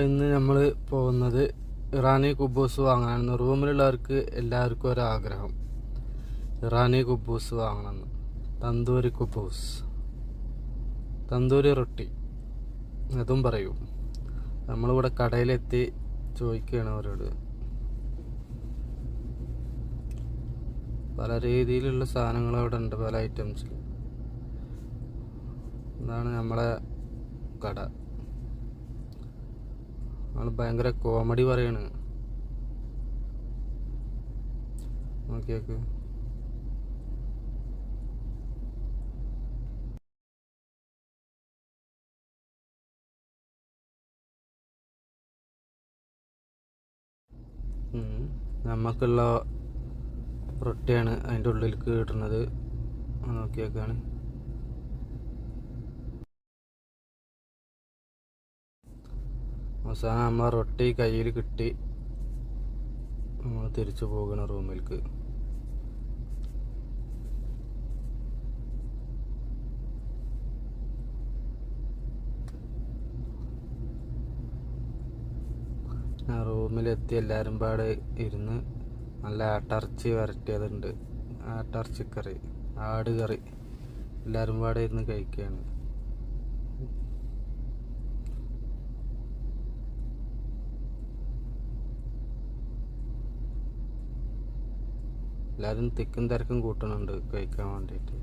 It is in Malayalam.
ഇന്ന് നമ്മൾ പോകുന്നത് ഇറാനി കുബൂസ് വാങ്ങാനാണ്. റൂമിലുള്ളവർക്ക് എല്ലാവർക്കും ഒരാഗ്രഹം, ഇറാനി കുബൂസ് വാങ്ങണമെന്ന്. തന്തൂരി കുബൂസ്, തന്തൂരി റൊട്ടി, അതും പറയൂ. നമ്മളിവിടെ കടയിലെത്തി ചോദിക്കുകയാണ് അവരോട്. പല രീതിയിലുള്ള സാധനങ്ങൾ അവിടെ ഉണ്ട്, പല ഐറ്റംസിൽ. ഇതാണ് നമ്മളെ കട. നമ്മൾ ഭയങ്കര കോമഡി പറയാണ്. നോക്കിയേക്ക്. നമുക്കുള്ള റൊട്ടിയാണ് അതിൻ്റെ ഉള്ളിലേക്ക് ഇടുന്നത്. നോക്കിയേക്കാണ്. അവസാനം നമ്മളെ റൊട്ടി കയ്യിൽ കിട്ടി. നമ്മൾ തിരിച്ചു പോകണം റൂമിലേക്ക്. റൂമിലെത്തി എല്ലാവരും പാടെ ഇരുന്ന് നല്ല ആട്ടിറച്ചി വരട്ടിയതുണ്ട്, ആട്ടിറച്ചിക്കറി, ആട് കറി, എല്ലാവരും പാടെ ഇരുന്ന് കഴിക്കുകയാണ്. എല്ലാവരും തിക്കും തിരക്കും കൂട്ടുന്നുണ്ട് കഴിക്കാൻ വേണ്ടിയിട്ട്.